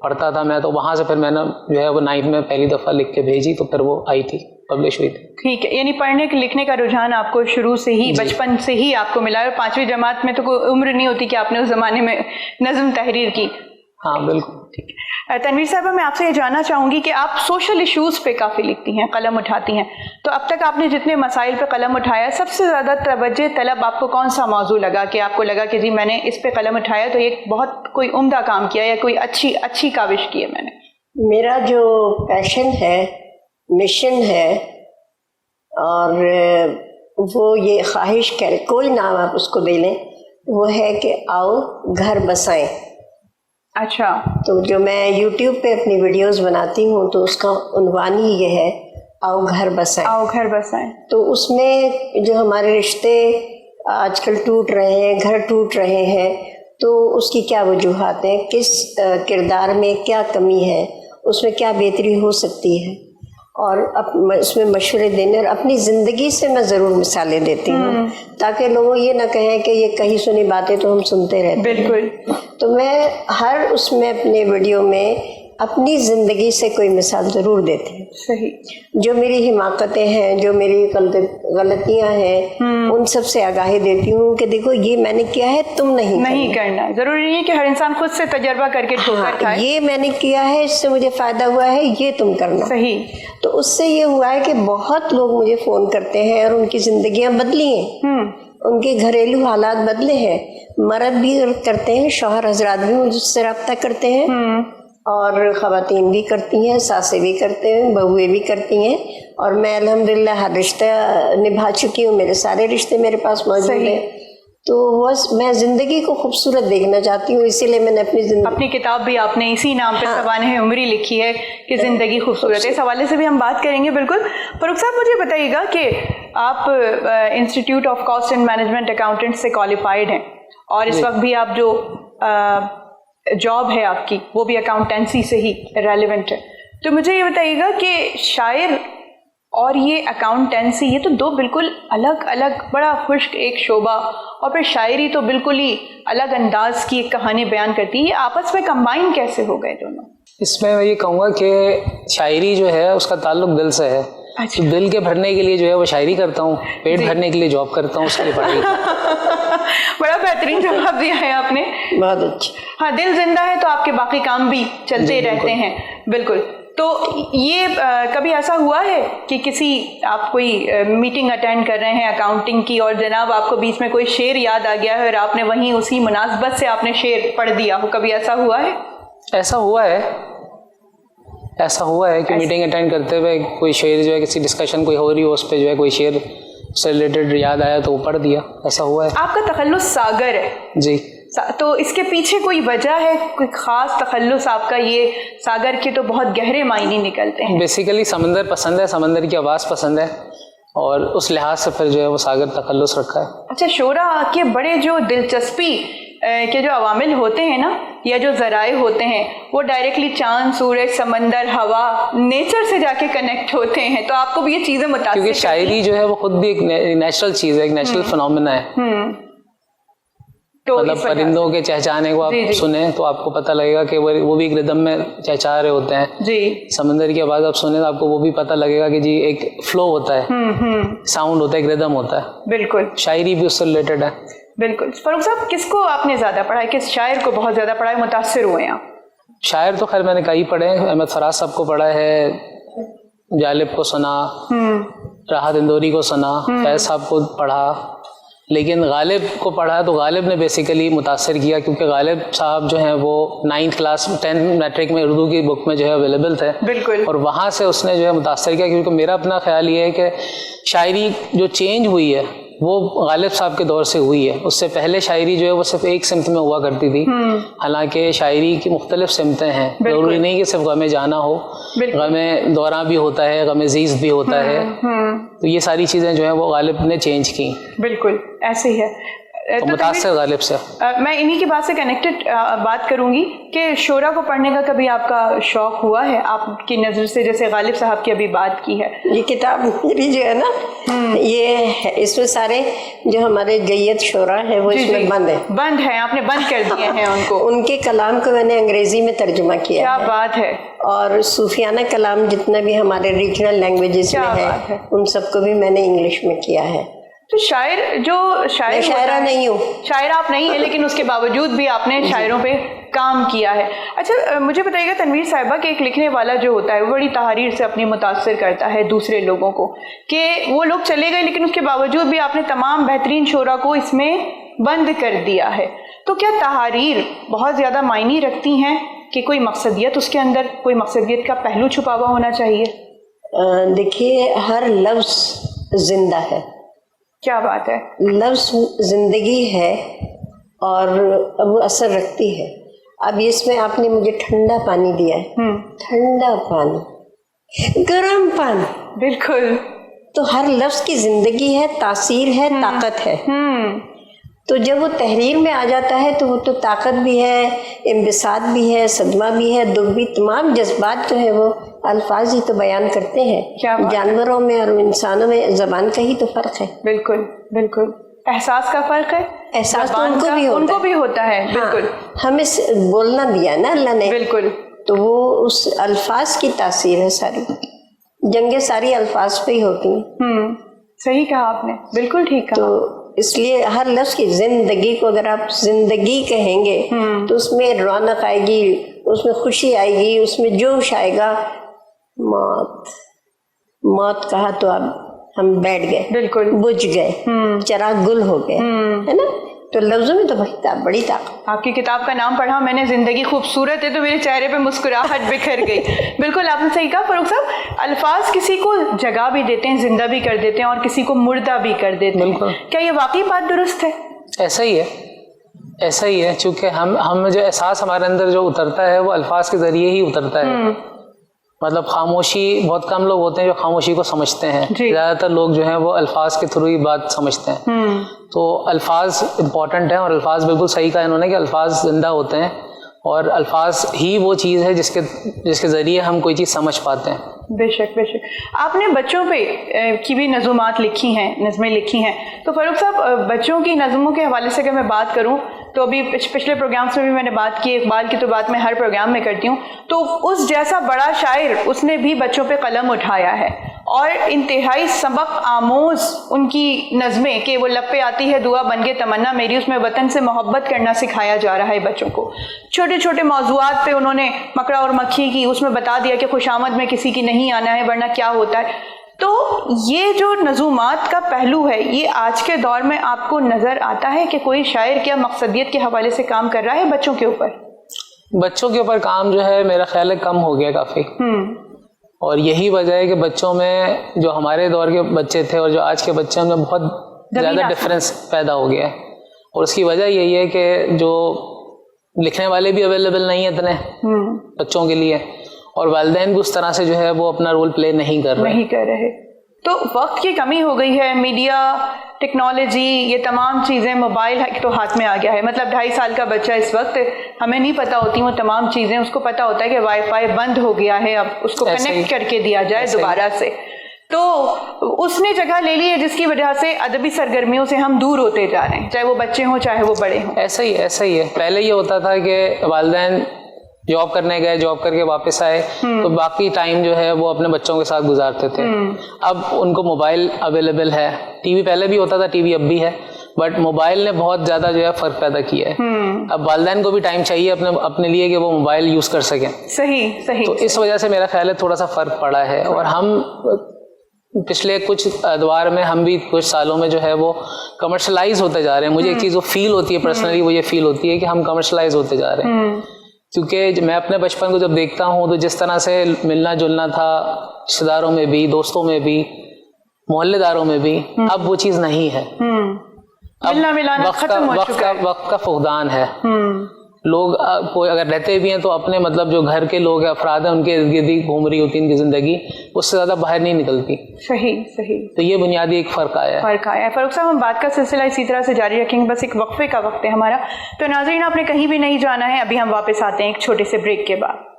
پڑھتا تھا میں, تو وہاں سے پھر میں نے جو ہے وہ 9th میں پہلی دفعہ لکھ کے بھیجی, تو پھر وہ آئی تھی, پبلش ہوئی تھی. ٹھیک ہے, یعنی پڑھنے لکھنے کا رجحان آپ کو شروع سے ہی بچپن سے ہی آپ کو ملا, اور 5ویں جماعت میں تو کوئی عمر نہیں ہوتی کہ آپ نے اس زمانے میں نظم تحریر کی. ہاں بالکل. ٹھیک ہے. تنویر صاحبہ, میں آپ سے یہ جاننا چاہوں گی کہ آپ سوشل ایشوز پہ کافی لکھتی ہیں, قلم اٹھاتی ہیں, تو اب تک آپ نے جتنے مسائل پہ قلم اٹھایا, سب سے زیادہ توجہ طلب آپ کو کون سا موضوع لگا کہ آپ کو لگا کہ جی میں نے اس پہ قلم اٹھایا تو یہ بہت کوئی عمدہ کام کیا یا کوئی اچھی کاوش کی ہے میں نے؟ میرا جو پیشن ہے, مشن ہے, اور وہ یہ خواہش کرے, کوئی نام آپ اس کو دے لیں, وہ ہے کہ آؤ گھر بسائیں. اچھا. تو جو میں یوٹیوب پہ اپنی ویڈیوز بناتی ہوں تو اس کا عنوان ہی یہ ہے, آؤ گھر بسائیں. آؤ گھر بسائیں. تو اس میں جو ہمارے رشتے آج کل ٹوٹ رہے ہیں, گھر ٹوٹ رہے ہیں, تو اس کی کیا وجوہات ہیں, کس کردار میں کیا کمی ہے, اس میں کیا بہتری ہو سکتی ہے, اور اس میں مشورے دینے, اور اپنی زندگی سے میں ضرور مثالیں دیتی ہوں تاکہ لوگوں یہ نہ کہیں کہ یہ کہیں سنی باتیں تو ہم سنتے رہتے. بالکل. تو میں ہر اس میں اپنے ویڈیو میں اپنی زندگی سے کوئی مثال ضرور دیتی ہوں. صحیح. جو میری حماقتیں ہیں, جو میری غلطیاں ہیں, ان سب سے آگاہی دیتی ہوں کہ دیکھو یہ میں نے کیا ہے, تم نہیں کرنا. ضروری نہیں ہے کہ ہر انسان خود سے تجربہ کر کے ٹھوکر کھائے. یہ میں نے کیا ہے, اس سے مجھے فائدہ ہوا ہے, یہ تم کرنا. صحیح. تو اس سے یہ ہوا ہے کہ بہت لوگ مجھے فون کرتے ہیں اور ان کی زندگیاں بدلی ہیں, ان کے گھریلو حالات بدلے ہیں, مرد بھی کرتے ہیں, شوہر حضرات بھی مجھ سے رابطہ کرتے ہیں, اور خواتین بھی کرتی ہیں, ساسیں بھی کرتے ہیں, بہویں بھی کرتی ہیں, اور میں الحمدللہ ہر رشتہ نبھا چکی ہوں, میرے سارے رشتے میرے پاس موجود ہیں. تو بس میں زندگی کو خوبصورت دیکھنا چاہتی ہوں, اسی لیے میں نے اپنی کتاب بھی آپ نے اسی نام پہ سوانح عمری لکھی ہے کہ زندگی خوبصورت ہے. اس حوالے سے بھی ہم بات کریں گے. بالکل. فاروق صاحب, مجھے بتائیے گا کہ آپ institute of cost and management accountant سے کوالیفائڈ ہیں, اور اس وقت بھی آپ جو جاب ہے آپ کی وہ بھی اکاؤنٹنسی سے ہی ریلیونٹ ہے. تو مجھے یہ بتائیے گا کہ شاعر اور یہ اکاؤنٹنسی, یہ تو دو بالکل الگ الگ, بڑا خشک ایک شعبہ, اور پھر شاعری تو بالکل ہی الگ انداز کی ایک کہانی بیان کرتی ہے, یہ آپس میں کمبائن کیسے ہو گئے دونوں؟ اس میں یہ کہوں گا کہ شاعری جو ہے اس کا تعلق دل سے ہے. دل کے بھرنے کے لیے جو ہے وہ شاعری کرتا ہوں, پیٹ بھرنے کے لیے جاب کرتا ہوں, اس کے لیے پڑھائی. بڑا بہترین جواب دیا ہے آپ نے, بہت اچھا. ہاں, دل زندہ ہے تو آپ کے باقی کام بھی چلتے رہتے ہیں. بالکل. تو یہ کبھی ایسا ہوا ہے کہ کسی آپ کوئی میٹنگ اٹینڈ کر رہے ہیں اکاؤنٹنگ کی, اور جناب آپ کو بیچ میں کوئی شعر یاد آ گیا ہے اور آپ نے وہیں اسی مناسبت سے آپ نے شعر پڑھ دیا ہو, کبھی ایسا ہوا ہے؟ ایسا ہوا ہے کہ میٹنگ اٹینڈ کرتے ہوئے کوئی شعر جو ہے, کسی ڈسکشن کوئی ہو رہی ہو, اس پہ جو ہے کوئی شعر سے ریلیٹڈ یاد آیا تو وہ پڑھ دیا. ایسا ہوا ہے. آپ کا تخلص ساگر ہے. جی. تو اس کے پیچھے کوئی وجہ ہے, کوئی خاص تخلص آپ کا؟ یہ ساگر کے تو بہت گہرے معنی نکلتے ہیں. بیسیکلی سمندر پسند ہے, سمندر کی آواز پسند ہے, اور اس لحاظ سے پھر جو ہے وہ ساگر تخلص رکھا ہے. اچھا, شعرا کے بڑے جو دلچسپی کے جو عوامل ہوتے ہیں نا, یا جو ذرائع ہوتے ہیں, وہ ڈائریکٹلی چاند, سورج, سمندر, ہوا, نیچر سے جا کے کنیکٹ ہوتے ہیں. تو آپ کو بھی یہ چیزیں متاثر, کیونکہ شاعری جو ہے وہ خود بھی ایک نیچرل چیز ہے, ایک نیچرل فنومینا ہے. مطلب پرندوں کے چہچانے کو آپ سنیں تو آپ کو پتہ لگے گا کہ وہ بھی ایک ردم میں چہچا رہے ہوتے ہیں. جی. سمندر کی آواز آپ سنیں تو آپ کو وہ بھی پتہ لگے گا کہ جی ایک فلو ہوتا ہے, ساؤنڈ ہوتا ہے, ایک ردم ہوتا ہے. بالکل. شاعری بھی اس سے ریلیٹڈ ہے. بالکل. فاروق صاحب, کس کو آپ نے زیادہ پڑھا ہے, کس شاعر کو بہت زیادہ پڑھا ہے, متاثر ہوئے ہیں آپ؟ شاعر تو خیر میں نے کئی پڑھے ہیں. احمد فراز صاحب کو پڑھا ہے, جالب کو سنا, راحت اندوری کو سنا, فیض صاحب کو پڑھا, لیکن غالب کو پڑھا تو غالب نے بیسیکلی متاثر کیا, کیونکہ غالب صاحب جو ہیں وہ 9th کلاس 10th میٹرک میں اردو کی بک میں جو ہے اویلیبل تھے. بالکل. اور وہاں سے اس نے جو ہے متاثر کیا, کیونکہ میرا اپنا خیال یہ ہے کہ شاعری جو چینج ہوئی ہے وہ غالب صاحب کے دور سے ہوئی ہے. اس سے پہلے شاعری جو ہے وہ صرف ایک سمت میں ہوا کرتی تھی, حالانکہ شاعری کی مختلف سمتیں ہیں. ضروری نہیں کہ صرف غم جانا ہو, غم دوراں بھی ہوتا ہے, غم زیست بھی ہوتا ہے. تو یہ ساری چیزیں جو ہیں وہ غالب نے چینج کی. بالکل ایسے ہی ہے. متاثر غالب سے. میں انہی کی بات سے کنیکٹڈ بات کروں گی کہ شعرا کو پڑھنے کا کبھی آپ کا شوق ہوا ہے آپ کی نظر سے, جیسے غالب صاحب کی ابھی بات کی ہے؟ یہ کتاب میری جو ہے نا یہ اس میں سارے جو ہمارے جید شعرا ہیں وہ اس میں بند ہیں, آپ نے بند کر دیے ہیں ان کو. ان کے کلام کو میں نے انگریزی میں ترجمہ کیا. کیا بات ہے. اور صوفیانہ کلام جتنا بھی ہمارے ریجنل لینگویجز میں ہے ان سب کو بھی میں نے انگلش میں کیا ہے. تو شاعرہ نہیں ہوں, شاعر آپ نہیں ہیں, لیکن اس کے باوجود بھی آپ نے شاعروں پہ کام کیا ہے. اچھا مجھے بتائیے گا تنویر صاحبہ کہ ایک لکھنے والا جو ہوتا ہے وہ بڑی تحریر سے اپنی متاثر کرتا ہے دوسرے لوگوں کو, کہ وہ لوگ چلے گئے لیکن اس کے باوجود بھی آپ نے تمام بہترین شعرا کو اس میں بند کر دیا ہے. تو کیا تحریر بہت زیادہ معنی رکھتی ہیں کہ کوئی مقصدیت اس کے اندر, کوئی مقصدیت کا پہلو چھپا ہوا ہونا چاہیے؟ دیکھیے ہر لفظ زندہ ہے. کیا بات ہے. لفظ زندگی ہے اور وہ اثر رکھتی ہے. اب اس میں آپ نے مجھے ٹھنڈا پانی دیا ہے, ٹھنڈا پانی, گرم پانی, بالکل. تو ہر لفظ کی زندگی ہے, تاثیر ہے, طاقت ہے. تو جب وہ تحریر میں آ جاتا ہے تو وہ تو طاقت بھی ہے, انبساط بھی ہے, صدمہ بھی ہے, دکھ بھی, تمام جذبات جو ہے وہ الفاظ ہی تو بیان کرتے ہیں. جانوروں میں اور انسانوں میں زبان کا ہی تو فرق ہے. بالکل بالکل. احساس کا فرق ہے, احساس تو ان کو بھی ہوتا ہے. بالکل. ہمیں بولنا دیا نا اللہ نے. بالکل. تو وہ اس الفاظ کی تاثیر ہے ساری. جنگیں ساری الفاظ پہ ہی ہوتی ہیں. صحیح کہا آپ نے, بالکل ٹھیک کہا. تو اس لیے ہر لفظ کی زندگی کو اگر آپ زندگی کہیں گے تو اس میں رونق آئے گی, اس میں خوشی آئے گی, اس میں جوش آئے گا. موت کہا تو اب ہم بیٹھ گئے, بالکل بجھ گئے, چراغ گل ہو گئے, ہے نا. تو لفظوں میں تو بڑی طاقت. آپ کی کتاب کا نام پڑھا میں نے, زندگی خوبصورت ہے, تو میرے چہرے پہ مسکراہٹ بکھر گئی. بالکل آپ نے صحیح کہا فاروق صاحب. الفاظ کسی کو جگہ بھی دیتے ہیں, زندہ بھی کر دیتے ہیں, اور کسی کو مردہ بھی کر دیتے ہیں. کیا یہ واقعی بات درست ہے؟ ایسا ہی ہے, ایسا ہی ہے. چونکہ ہم جو احساس ہمارے اندر جو اترتا ہے وہ الفاظ کے ذریعے ہی اترتا ہے. مطلب خاموشی, بہت کم لوگ ہوتے ہیں جو خاموشی کو سمجھتے ہیں. زیادہ تر لوگ جو ہیں وہ الفاظ کے تھرو ہی بات سمجھتے ہیں. تو الفاظ امپورٹنٹ ہیں, اور الفاظ بالکل صحیح کہا انہوں نے کہ الفاظ زندہ ہوتے ہیں, اور الفاظ ہی وہ چیز ہے جس کے ذریعے ہم کوئی چیز سمجھ پاتے ہیں. بے شک بے شک. آپ نے بچوں پہ کی بھی نظمات لکھی ہیں, نظمیں لکھی ہیں. تو فاروق صاحب بچوں کی نظموں کے حوالے سے اگر میں بات کروں تو ابھی پچھلے پروگرامس میں بھی میں نے بات کی, اقبال کی تو بات میں ہر پروگرام میں کرتی ہوں, تو اس جیسا بڑا شاعر اس نے بھی بچوں پہ قلم اٹھایا ہے, اور انتہائی سبق آموز ان کی نظمیں, کہ وہ لب پہ آتی ہے دعا بن کے تمنا میری, اس میں وطن سے محبت کرنا سکھایا جا رہا ہے بچوں کو. چھوٹے چھوٹے موضوعات پہ انہوں نے مکڑا اور مکھی کی, اس میں بتا دیا کہ خوشامد میں کسی کی نہیں آنا ہے ورنہ کیا ہوتا ہے. تو یہ جو نظومات کا پہلو ہے, یہ آج کے دور میں آپ کو نظر آتا ہے کہ کوئی شاعر کیا مقصدیت کے حوالے سے کام کر رہا ہے بچوں کے اوپر؟ بچوں کے اوپر کام جو ہے میرا خیال ہے کم ہو گیا کافی. اور یہی وجہ ہے کہ بچوں میں جو ہمارے دور کے بچے تھے اور جو آج کے بچے ہیں ان میں بہت زیادہ ڈفرینس پیدا ہو گیا ہے. اور اس کی وجہ یہی ہے کہ جو لکھنے والے بھی اویلیبل نہیں ہیں اتنے بچوں کے لیے, اور والدین بھی اس طرح سے جو ہے وہ اپنا رول پلے نہیں کر رہے. تو وقت کی کمی ہو گئی ہے, میڈیا, ٹیکنالوجی, یہ تمام چیزیں, موبائل تو ہاتھ میں آ گیا ہے. مطلب 2.5 سال کا بچہ اس وقت, ہمیں نہیں پتا ہوتی وہ تمام چیزیں, اس کو پتا ہوتا ہے کہ وائی فائی بند ہو گیا ہے, اب اس کو کنیکٹ کر کے دیا جائے دوبارہ سے. تو اس نے جگہ لے لی ہے جس کی وجہ سے ادبی سرگرمیوں سے ہم دور ہوتے جا رہے ہیں, چاہے وہ بچے ہوں چاہے وہ بڑے ہوں. ایسا ہی ہے. پہلے یہ ہوتا تھا کہ والدین جاب کرنے گئے, جاب کر کے واپس آئے تو باقی ٹائم جو ہے وہ اپنے بچوں کے ساتھ گزارتے تھے. اب ان کو موبائل اویلیبل ہے, ٹی وی پہلے بھی ہوتا تھا, ٹی وی اب بھی ہے, بٹ موبائل نے بہت زیادہ جو ہے فرق پیدا کیا ہے. اب والدین کو بھی ٹائم چاہیے اپنے لیے کہ وہ موبائل یوز کر سکیں. صحیح. تو اس وجہ سے میرا خیال ہے تھوڑا سا فرق پڑا ہے. اور ہم پچھلے کچھ ادوار میں, ہم بھی کچھ سالوں میں جو ہے وہ کمرشلائز ہوتے جا رہے ہیں. مجھے ایک چیز وہ فیل ہوتی ہے پرسنلی, وہ یہ فیل ہوتی ہے کہ ہم کمرشلائز ہوتے جا رہے ہیں. کیونکہ میں اپنے بچپن کو جب دیکھتا ہوں تو جس طرح سے ملنا جلنا تھا رشتے داروں میں بھی, دوستوں میں بھی, محلے داروں میں بھی, اب وہ چیز نہیں ہے. وقت کا فقدان ہے. لوگ کوئی اگر رہتے بھی ہیں تو اپنے مطلب جو گھر کے لوگ ہیں افراد ہیں ان کے ارد گرد ہی گھوم رہی ہوتی ان کی زندگی, اس سے زیادہ باہر نہیں نکلتی. صحیح صحیح. تو یہ بنیادی ایک فرق آیا ہے. فاروق صاحب ہم بات کا سلسلہ اسی طرح سے جاری رکھیں گے, بس ایک وقفے کا وقت ہے ہمارا. تو ناظرین آپ نے کہیں بھی نہیں جانا ہے, ابھی ہم واپس آتے ہیں ایک چھوٹے سے بریک کے بعد.